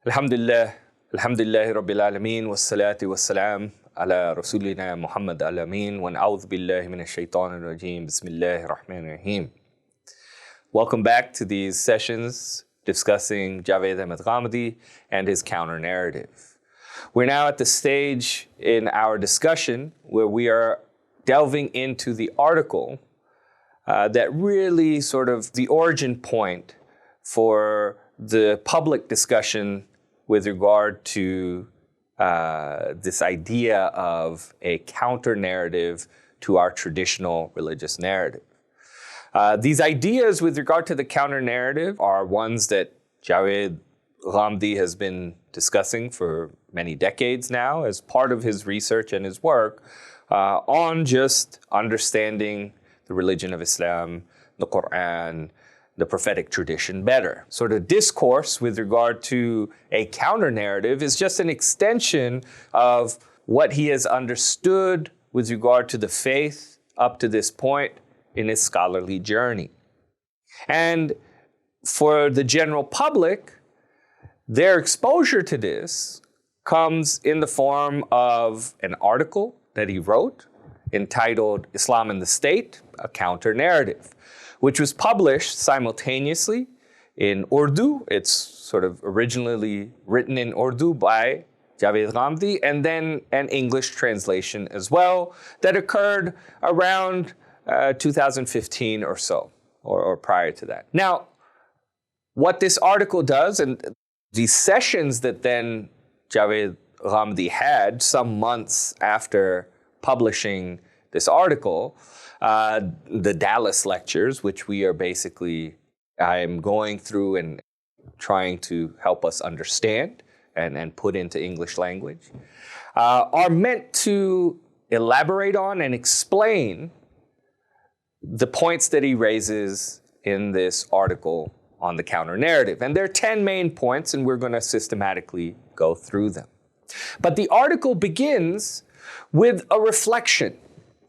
Alhamdulillah, Alhamdulillahi Rabbil Alameen, wassalatu wassalam ala Rasulina Muhammad al-Amin, wa na'udhu billahi minash shaitanir rajim, bismillahir rahmanir rahim. Welcome back to these sessions discussing Javed Ahmed Ghamidi and his counter-narrative. We're now at the stage in our discussion where we are delving into the article that really sort of the origin point for the public discussion with regard to this idea of a counter-narrative to our traditional religious narrative. These ideas with regard to the counter-narrative are ones that Javed Ghamidi has been discussing for many decades now as part of his research and his work on just understanding the religion of Islam, the Quran, the prophetic tradition better. Sort of discourse with regard to a counter-narrative is just an extension of what he has understood with regard to the faith up to this point in his scholarly journey. And for the general public, their exposure to this comes in the form of an article that he wrote entitled Islam and the State, a Counter-Narrative, which was published simultaneously in Urdu. It's sort of originally written in Urdu by Javed Ghamidi, and then an English translation as well that occurred around 2015 or so, or prior to that. Now, what this article does, and these sessions that then Javed Ghamidi had some months after publishing this article, the Dallas lectures, which we are basically, I'm going through and trying to help us understand and put into English language, are meant to elaborate on and explain the points that he raises in this article on the counter-narrative. And there are 10 main points, and we're going to systematically go through them. But the article begins with a reflection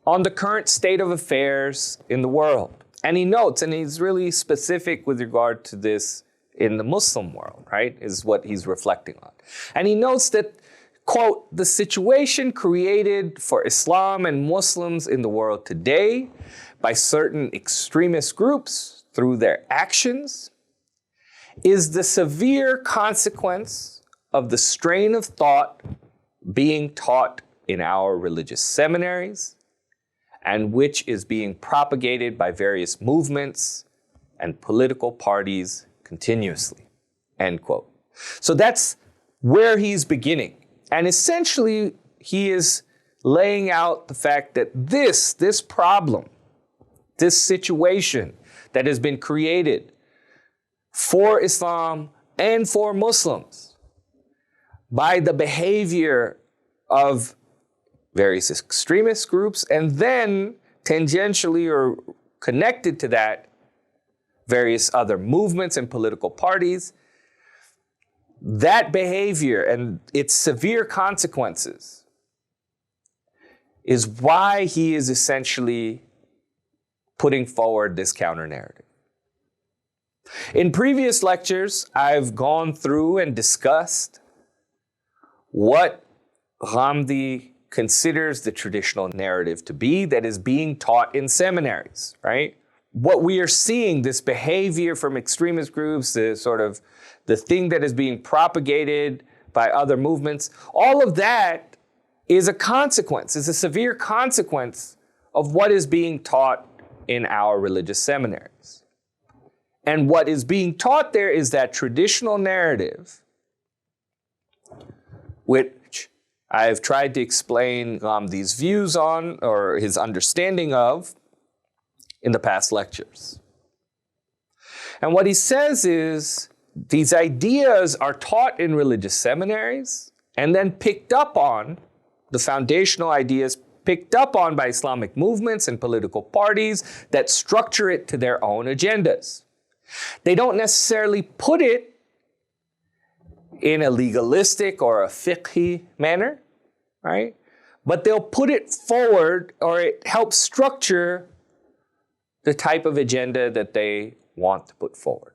on the current state of affairs in the world. And he notes, and he's really specific with regard to this in the Muslim world, right, is what he's reflecting on. And he notes that, quote, the situation created for Islam and Muslims in the world today by certain extremist groups through their actions is the severe consequence of the strain of thought being taught in our religious seminaries, and which is being propagated by various movements and political parties continuously, end quote. So that's where he's beginning. And essentially, he is laying out the fact that this problem, this situation that has been created for Islam and for Muslims by the behavior of various extremist groups, and then tangentially or connected to that, various other movements and political parties. That behavior and its severe consequences is why he is essentially putting forward this counter-narrative. In previous lectures, I've gone through and discussed what Ghamidi considers the traditional narrative to be that is being taught in seminaries, right? What we are seeing, this behavior from extremist groups, the thing that is being propagated by other movements, all of that is a consequence, is a severe consequence of what is being taught in our religious seminaries. And what is being taught there is that traditional narrative, which I've tried to explain Ghamdi's views on, or his understanding of, in the past lectures. And what he says is these ideas are taught in religious seminaries and then picked up on, the foundational ideas picked up on by Islamic movements and political parties that structure it to their own agendas. They don't necessarily put it in a legalistic or a fiqhi manner, right? But they'll put it forward, or it helps structure the type of agenda that they want to put forward,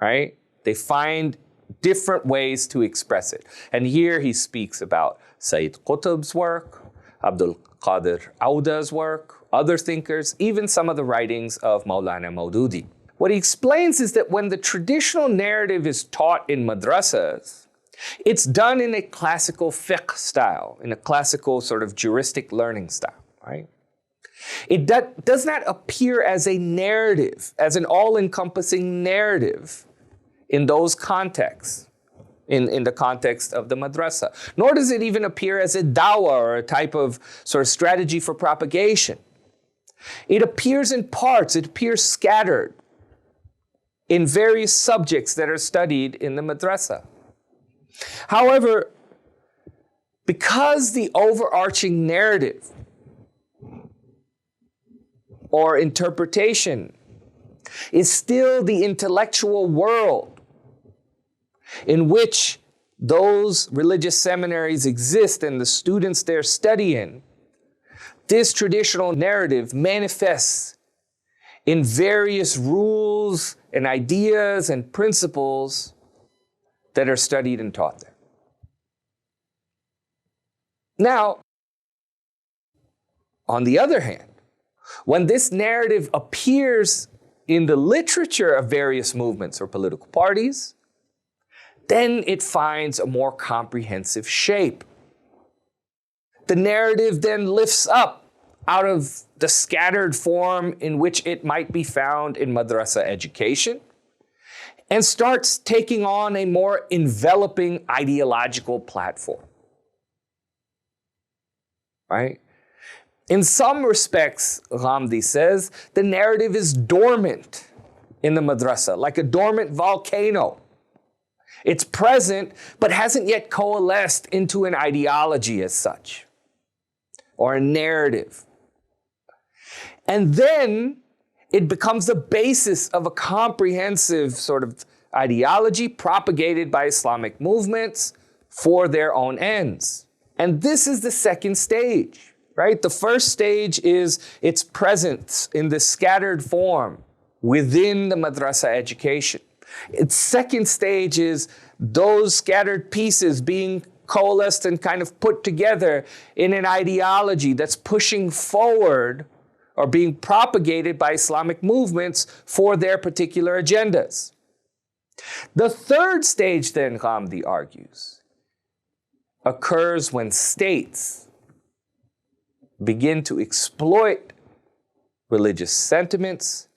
right? They find different ways to express it. And here he speaks about Sayyid Qutb's work, Abdul Qadir Auda's work, other thinkers, even some of the writings of Maulana Maududi. What he explains is that when the traditional narrative is taught in madrasas, it's done in a classical fiqh style, in a classical sort of juristic learning style, right? It does not appear as a narrative, as an all-encompassing narrative in those contexts, in the context of the madrasa. Nor does it even appear as a dawah or a type of sort of strategy for propagation. It appears in parts, it appears scattered in various subjects that are studied in the madrasa. However, because the overarching narrative or interpretation is still the intellectual world in which those religious seminaries exist and the students they're studying, this traditional narrative manifests in various rules and ideas and principles that are studied and taught there. Now, on the other hand, when this narrative appears in the literature of various movements or political parties, then it finds a more comprehensive shape. The narrative then lifts up out of the scattered form in which it might be found in madrasa education and starts taking on a more enveloping ideological platform, right? In some respects, Ghamidi says, the narrative is dormant in the madrasa, like a dormant volcano. It's present, but hasn't yet coalesced into an ideology as such, or a narrative. And then it becomes the basis of a comprehensive sort of ideology propagated by Islamic movements for their own ends. And this is the second stage, right? The first stage is its presence in the scattered form within the madrasa education. Its second stage is those scattered pieces being coalesced and kind of put together in an ideology that's pushing forward or being propagated by Islamic movements for their particular agendas. The third stage, then, Ghamidi argues, occurs when states begin to exploit religious sentiments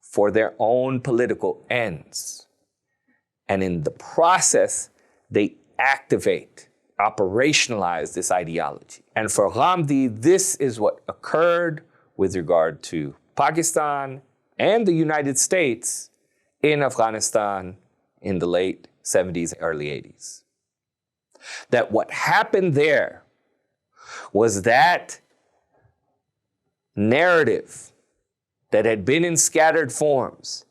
for their own political ends. And in the process, they activate, operationalize this ideology. And for Ghamidi, this is what occurred with regard to Pakistan and the United States in Afghanistan in the late 70s, early 80s. That what happened there was that narrative that had been in scattered forms,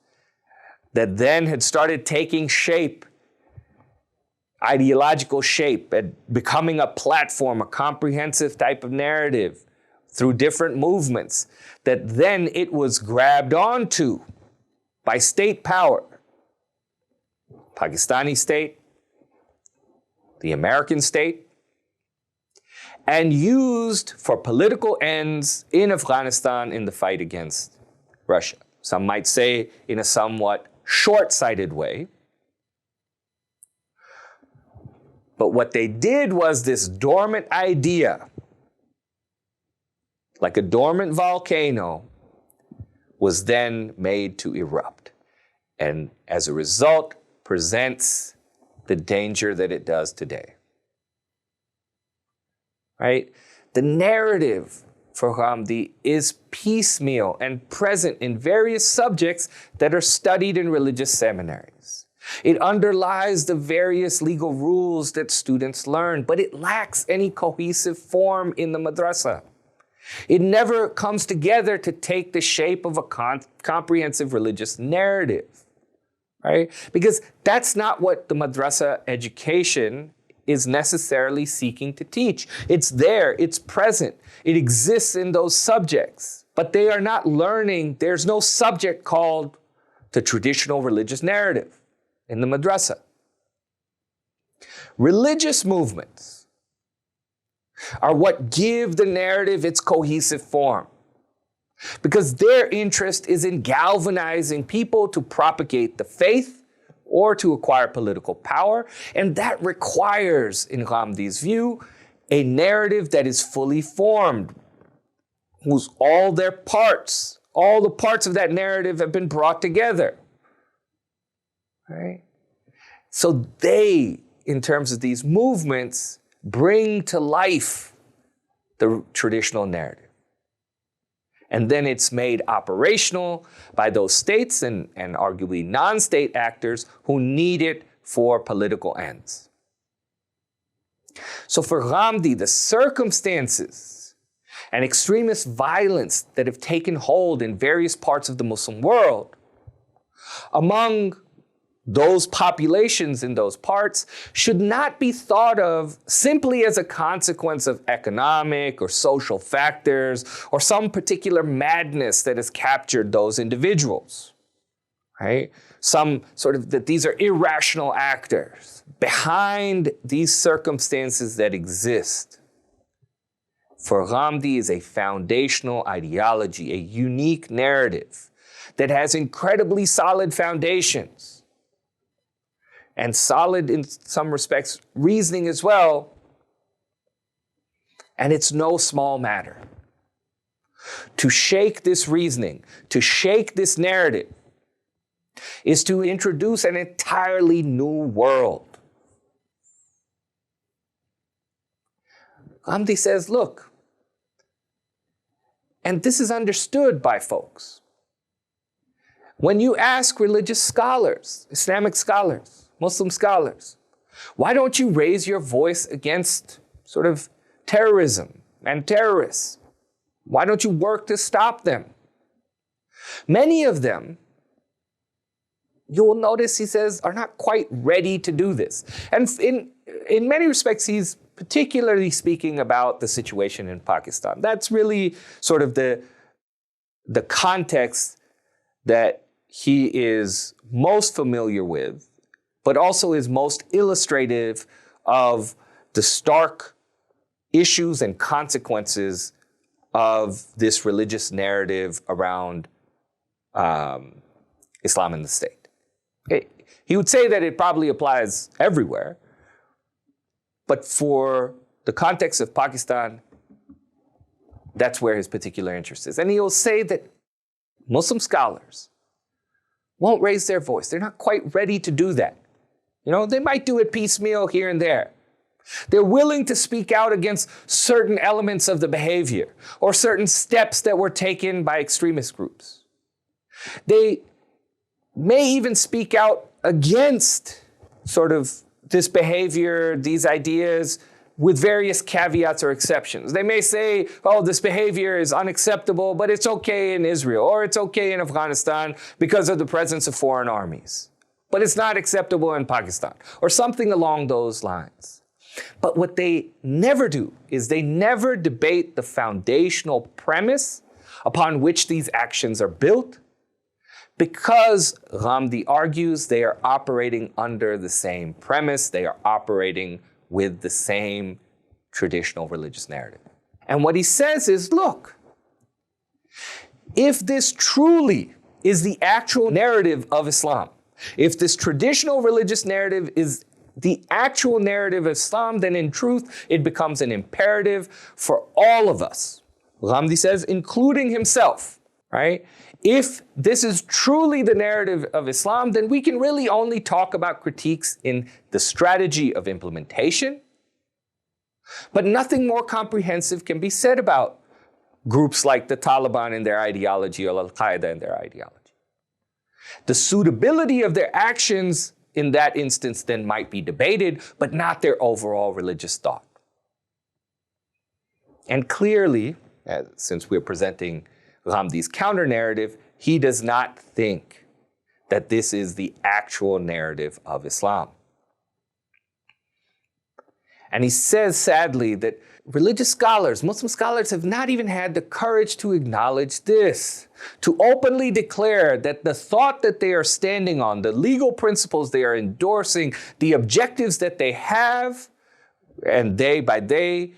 that then had started taking shape, ideological shape, and becoming a platform, a comprehensive type of narrative through different movements, that then it was grabbed onto by state power, Pakistani state, the American state, and used for political ends in Afghanistan in the fight against Russia. Some might say in a somewhat short-sighted way. But what they did was this dormant idea, like a dormant volcano, was then made to erupt. And as a result, presents the danger that it does today. Right? The narrative for Ghamidi is piecemeal and present in various subjects that are studied in religious seminaries. It underlies the various legal rules that students learn, but it lacks any cohesive form in the madrasa. It never comes together to take the shape of a comprehensive religious narrative, right? Because that's not what the madrasa education is necessarily seeking to teach. It's there, it's present, it exists in those subjects, but they are not learning. There's no subject called the traditional religious narrative in the madrasa. Religious movements are what give the narrative its cohesive form, because their interest is in galvanizing people to propagate the faith or to acquire political power. And that requires, in Ghamdi's view, a narrative that is fully formed, whose all the parts of that narrative have been brought together. Right? So they, in terms of these movements, bring to life the traditional narrative. And then it's made operational by those states and arguably non-state actors who need it for political ends. So for Ghamdi, the circumstances and extremist violence that have taken hold in various parts of the Muslim world, among those populations in those parts, should not be thought of simply as a consequence of economic or social factors or some particular madness that has captured those individuals, right? Some sort of that these are irrational actors. Behind these circumstances that exist, for Ghamdi is a foundational ideology, a unique narrative that has incredibly solid foundations, and solid, in some respects, reasoning as well. And it's no small matter. To shake this reasoning, to shake this narrative, is to introduce an entirely new world. Ghamdi says, look, and this is understood by folks. When you ask religious scholars, Islamic scholars, Muslim scholars, why don't you raise your voice against sort of terrorism and terrorists? Why don't you work to stop them? Many of them, you will notice, he says, are not quite ready to do this. And in many respects, he's particularly speaking about the situation in Pakistan. That's really sort of the context that he is most familiar with, but also is most illustrative of the stark issues and consequences of this religious narrative around Islam and the state. He would say that it probably applies everywhere, but for the context of Pakistan, that's where his particular interest is. And he'll say that Muslim scholars won't raise their voice. They're not quite ready to do that. You know, they might do it piecemeal here and there. They're willing to speak out against certain elements of the behavior or certain steps that were taken by extremist groups. They may even speak out against sort of this behavior, these ideas, with various caveats or exceptions. They may say, oh, this behavior is unacceptable, but it's okay in Israel, or it's okay in Afghanistan because of the presence of foreign armies, but it's not acceptable in Pakistan, or something along those lines. But what they never do is they never debate the foundational premise upon which these actions are built, because Ghamdi argues they are operating under the same premise, they are operating with the same traditional religious narrative. And what he says is, look, if this truly is the actual narrative of Islam, if this traditional religious narrative is the actual narrative of Islam, then in truth, it becomes an imperative for all of us. Ghamdi says, including himself, right? If this is truly the narrative of Islam, then we can really only talk about critiques in the strategy of implementation. But nothing more comprehensive can be said about groups like the Taliban and their ideology, or Al-Qaeda and their ideology. The suitability of their actions in that instance then might be debated, but not their overall religious thought. And clearly, since we're presenting Ghamdi's counter-narrative, he does not think that this is the actual narrative of Islam. And he says, sadly, that religious scholars, Muslim scholars, have not even had the courage to acknowledge this, to openly declare that the thought that they are standing on, the legal principles they are endorsing, the objectives that they have, and by they,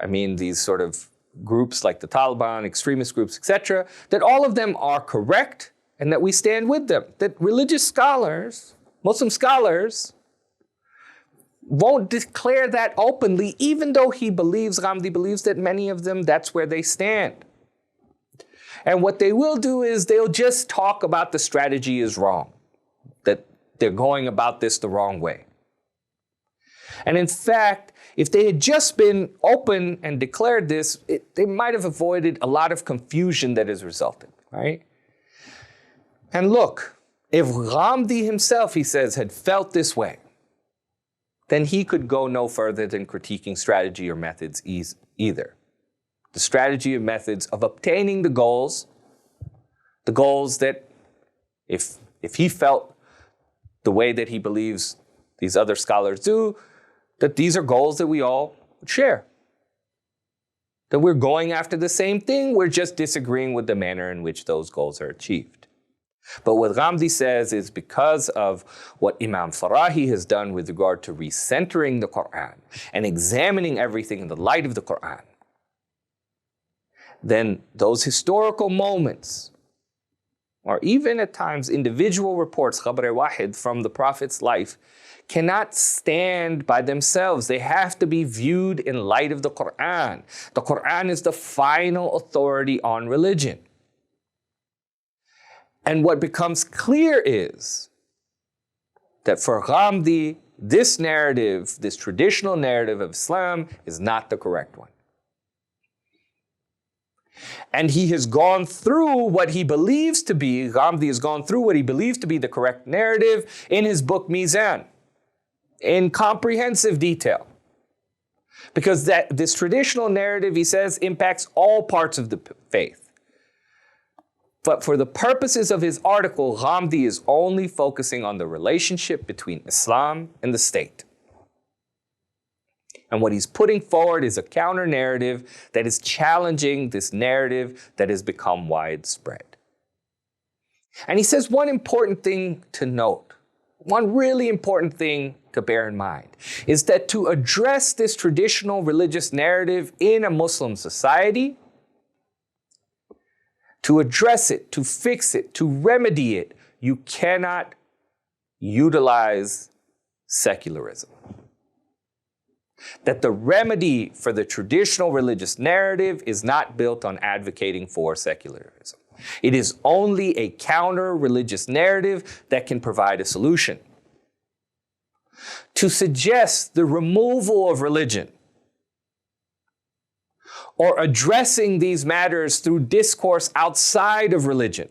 I mean these sort of groups like the Taliban, extremist groups, etc., that all of them are correct and that we stand with them. That religious scholars, Muslim scholars, won't declare that openly, even though Ghamidi believes that many of them, that's where they stand. And what they will do is they'll just talk about the strategy is wrong, that they're going about this the wrong way. And in fact, if they had just been open and declared this, they might have avoided a lot of confusion that has resulted, right? And look, if Ghamidi himself, he says, had felt this way, then he could go no further than critiquing strategy or methods either. The strategy or methods of obtaining the goals that if he felt the way that he believes these other scholars do, that these are goals that we all share. That we're going after the same thing, we're just disagreeing with the manner in which those goals are achieved. But what Ghamidi says is because of what Imam Farahi has done with regard to recentering the Quran and examining everything in the light of the Quran, then those historical moments, or even at times individual reports, khabar-e-wahid, from the Prophet's life, cannot stand by themselves. They have to be viewed in light of the Quran. The Quran is the final authority on religion. And what becomes clear is that for Ghamidi, this narrative, this traditional narrative of Islam, is not the correct one. And he has gone through what he believes to be, Ghamidi has gone through what he believes to be the correct narrative in his book Meezan, in comprehensive detail. Because this traditional narrative, he says, impacts all parts of the faith. But for the purposes of his article, Ghamidi is only focusing on the relationship between Islam and the state. And what he's putting forward is a counter-narrative that is challenging this narrative that has become widespread. And he says one important thing to note, one really important thing to bear in mind, is that to address this traditional religious narrative in a Muslim society, to address it, to fix it, to remedy it, you cannot utilize secularism. That the remedy for the traditional religious narrative is not built on advocating for secularism. It is only a counter-religious narrative that can provide a solution. To suggest the removal of religion or addressing these matters through discourse outside of religion,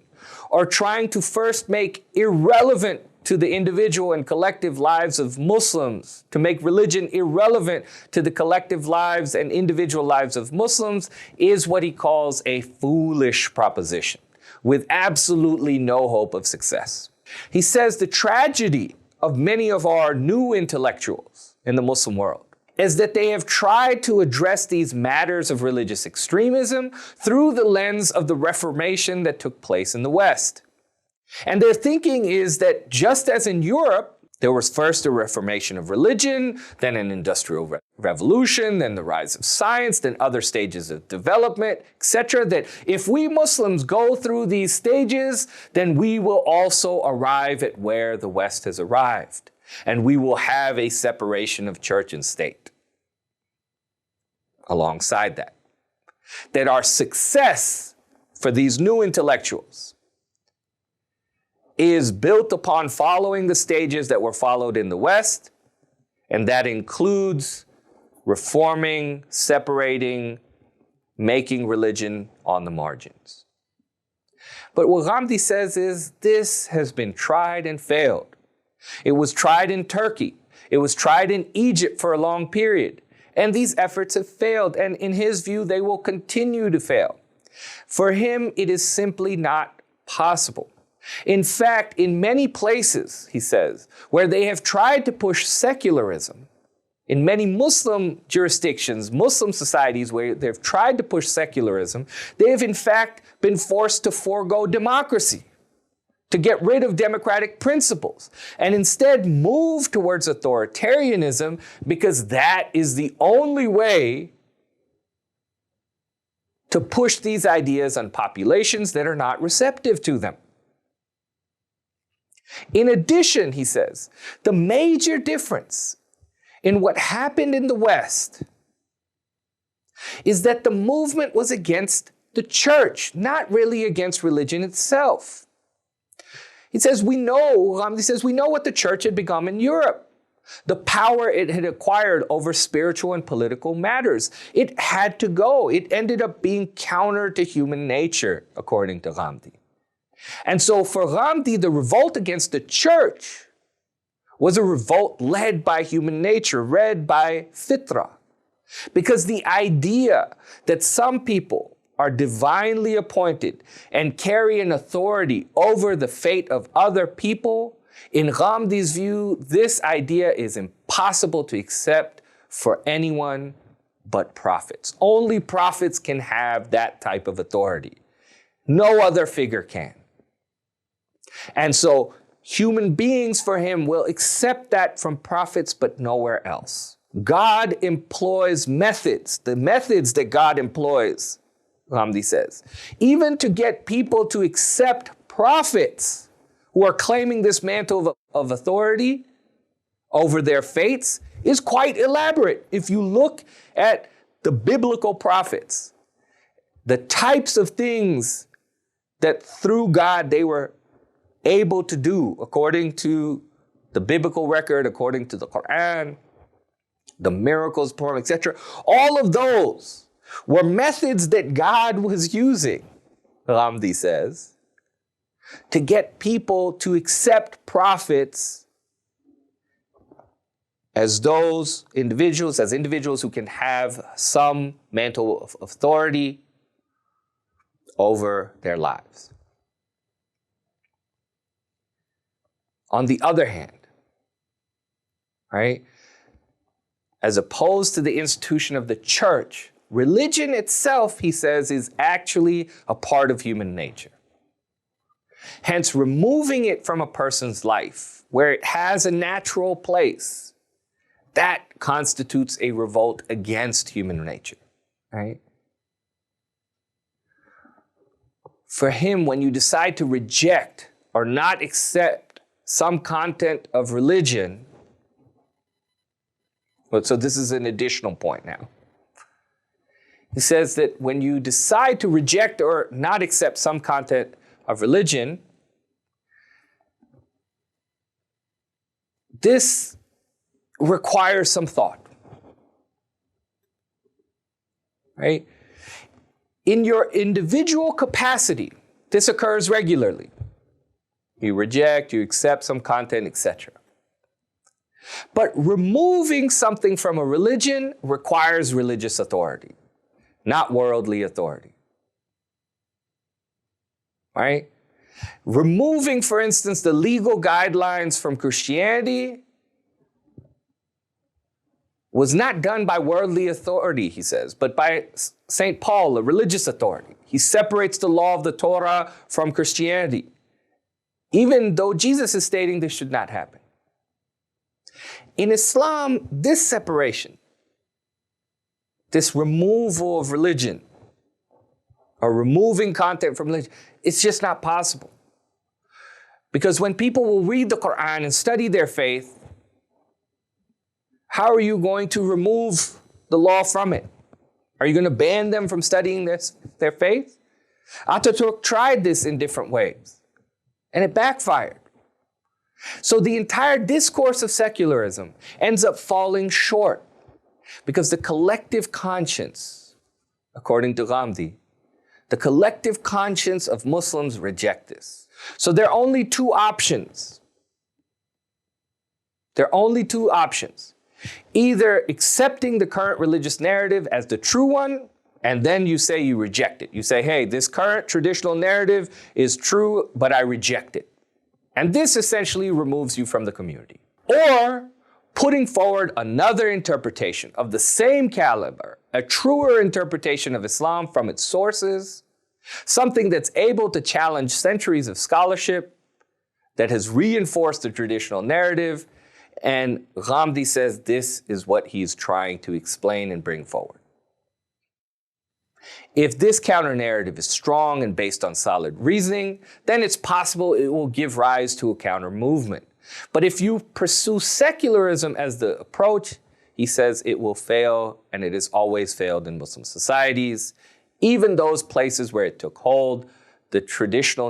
or trying to first make irrelevant to the individual and collective lives of Muslims, to make religion irrelevant to the collective lives and individual lives of Muslims, is what he calls a foolish proposition, with absolutely no hope of success. He says the tragedy of many of our new intellectuals in the Muslim world is that they have tried to address these matters of religious extremism through the lens of the Reformation that took place in the West. And their thinking is that just as in Europe, there was first a reformation of religion, then an industrial revolution, then the rise of science, then other stages of development, etc., that if we Muslims go through these stages, then we will also arrive at where the West has arrived. And we will have a separation of church and state. Alongside that, that our success for these new intellectuals is built upon following the stages that were followed in the West, and that includes reforming, separating, making religion on the margins. But what Ghamidi says is this has been tried and failed. It was tried in Turkey. It was tried in Egypt for a long period. And these efforts have failed. And in his view, they will continue to fail. For him, it is simply not possible. In fact, in many places, he says, where they have tried to push secularism, In many Muslim jurisdictions, Muslim societies where they've tried to push secularism, they have in fact been forced to forego democracy, to get rid of democratic principles, and instead move towards authoritarianism because that is the only way to push these ideas on populations that are not receptive to them. In addition, he says, the major difference in what happened in the West is that the movement was against the church, not really against religion itself. He says, we know what the church had become in Europe, the power it had acquired over spiritual and political matters. It had to go. It ended up being counter to human nature, according to Ghamidi. And so for Ghamidi, the revolt against the church was a revolt led by human nature, led by fitra. Because the idea that some people are divinely appointed and carry an authority over the fate of other people, in Ghamidi's view, this idea is impossible to accept for anyone but prophets. Only prophets can have that type of authority. No other figure can. And so human beings for him will accept that from prophets, but nowhere else. God employs methods, the methods that God employs, Ghamidi says, even to get people to accept prophets who are claiming this mantle of authority over their fates is quite elaborate. If you look at the biblical prophets, the types of things that through God they were able to do according to the biblical record, according to the Quran, the miracles performed, etc. All of those were methods that God was using, Ghamidi says, to get people to accept prophets as those individuals, as individuals who can have some mantle of authority over their lives. On the other hand, right, as opposed to the institution of the church, religion itself, he says, is actually a part of human nature. Hence, removing it from a person's life, where it has a natural place, that constitutes a revolt against human nature, right? For him, when you decide to reject or not accept some content of religion, so this is an additional point now. He says that when you decide to reject or not accept some content of religion, this requires some thought, right? In your individual capacity, this occurs regularly. You reject, you accept some content, etc. But removing something from a religion requires religious authority, not worldly authority. Right? Removing, for instance, the legal guidelines from Christianity was not done by worldly authority, he says, but by St. Paul, a religious authority. He separates the law of the Torah from Christianity, even though Jesus is stating this should not happen. In Islam, this separation, this removal of religion, or removing content from religion, it's just not possible. Because when people will read the Quran and study their faith, how are you going to remove the law from it? Are you going to ban them from studying their faith? Ataturk tried this in different ways, and it backfired. So the entire discourse of secularism ends up falling short because the collective conscience, according to Ghamidi, the collective conscience of Muslims reject this. So there are only two options. There are only two options. Either accepting the current religious narrative as the true one, and then you say you reject it. You say, hey, this current traditional narrative is true, but I reject it. And this essentially removes you from the community. Or putting forward another interpretation of the same caliber, a truer interpretation of Islam from its sources, something that's able to challenge centuries of scholarship, that has reinforced the traditional narrative. And Ghamidi says this is what he's trying to explain and bring forward. If this counter-narrative is strong and based on solid reasoning, then it's possible it will give rise to a counter-movement. But if you pursue secularism as the approach, he says it will fail, and it has always failed in Muslim societies. Even those places where it took hold, the traditional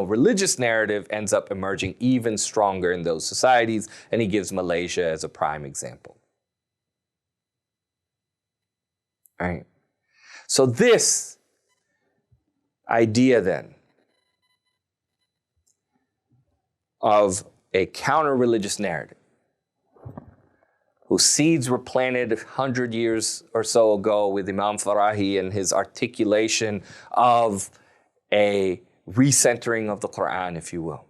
religious narrative ends up emerging even stronger in those societies, and he gives Malaysia as a prime example. All right. So this idea then of a counter-religious narrative whose seeds were planted 100 years or so ago with Imam Farahi and his articulation of a recentering of the Quran, if you will.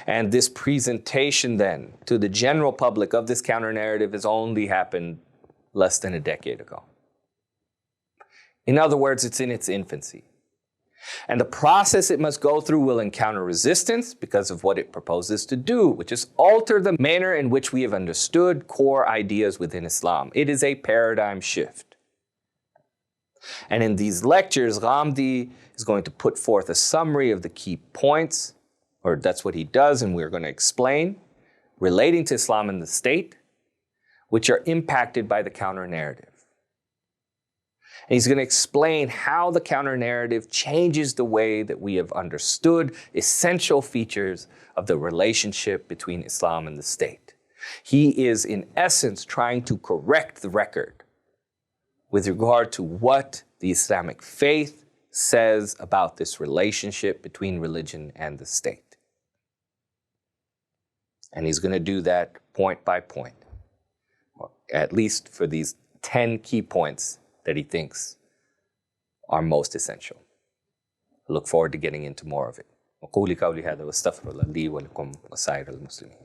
And this presentation then to the general public of this counter-narrative has only happened less than a decade ago. In other words, it's in its infancy. And the process it must go through will encounter resistance because of what it proposes to do, which is alter the manner in which we have understood core ideas within Islam. It is a paradigm shift. And in these lectures, Ghamidi is going to put forth a summary of the key points, or that's what he does, and we're going to explain, relating to Islam and the state, which are impacted by the counter-narrative. And he's going to explain how the counter-narrative changes the way that we have understood essential features of the relationship between Islam and the state. He is, in essence, trying to correct the record with regard to what the Islamic faith says about this relationship between religion and the state. And he's going to do that point by point, or at least for these 10 key points that he thinks are most essential. I look forward to getting into more of it. وقولي قولي هذا واستغفر الله لي ولكم وسائر المسلمين.